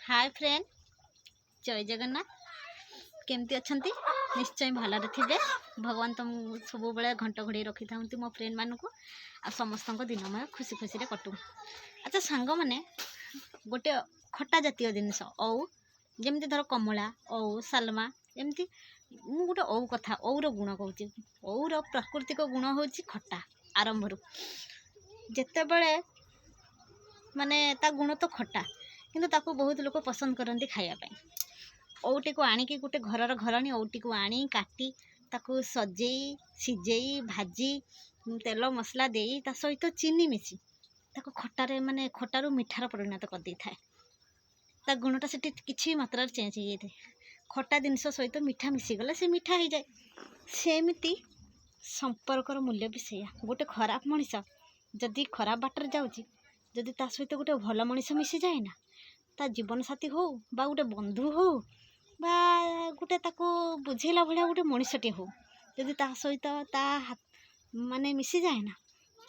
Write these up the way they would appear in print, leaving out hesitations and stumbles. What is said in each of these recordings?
Hi friend, जय जगन्नाथ। केमती अच्छंती? निश्चय भलरे थिबे। भगवान तुम सब बेले घंट घोड़े रखी था मो फ्रेंड मानक आ समस्त दिनमय खुशी खुशी रे कटू। अच्छा सांग मैंने गोटे खटा जातीय जिनस औ जमती धर कमला औ सालमा एमती मु गोटे औ कथा और गुण कहूँ। और प्राकृतिक गुण हूँ खटा। आरंभ जिते बड़े माने ता गुण तो खटा किंतु ताको बहुत लोग पसंद करती खायापी। औटी को आणिकी गोटे घरर घरणी औटी को आनी काटी ताको सजेई सिझेई भाजी तेल मसला देई ता सहित चीनी मिसी ताको खटारे माने खटारू मिठार परिणत कर दी थाए। ता गुणटा से किछि मात्रा चेंज हो जाए। खटा जिनस सहित मिठा मिसीगले से मिठा हो जाए। सेमती संपर्कर मूल्य भी से गोटे खराब मनीष जदि खराब बाटर जाऊँगी जदि ता सहित गोटे भल मनीष मिसी जाए ना ता जीवन साथी हो बा गोटे बंधु हो बा गोटे ताको बुझेला भाया गोटे मनीषटे हो जदि ता सहित ता माने मिसी जाए ना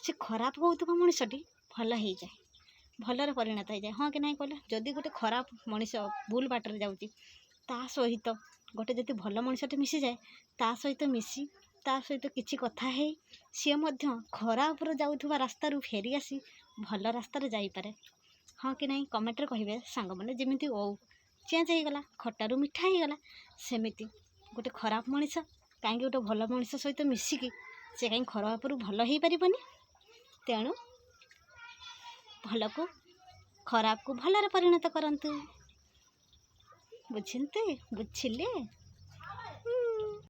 से खराब होउथबा मनीषटी भल हो जाए, भलरे परिणत हो जाए। हाँ कि नहीं कहले? जदि गोटे खराब मनीष भूल बाटर जाऊँगी ता सहित गोटे जदि भल मनीषटे मिसी जाए ता सहित मिसी ता सहित किछि कथा है सी खराब जाऊथबा रास्ता फेरी आसी भल रास्तार जाईपारे। हाँ कि नहीं? कमेंट रे कहिबे सांग माने जेमिति ओ चेंज हो गला खटारू मिठा हो गला सेमिति गोटे खराब मनीष कहीं गोटे भल मनीष सहित मिसिकी से कहीं खराब भल हो पारिबनी। तेणु भल को खराब को भलरे परिणत करंतु। बुझिले?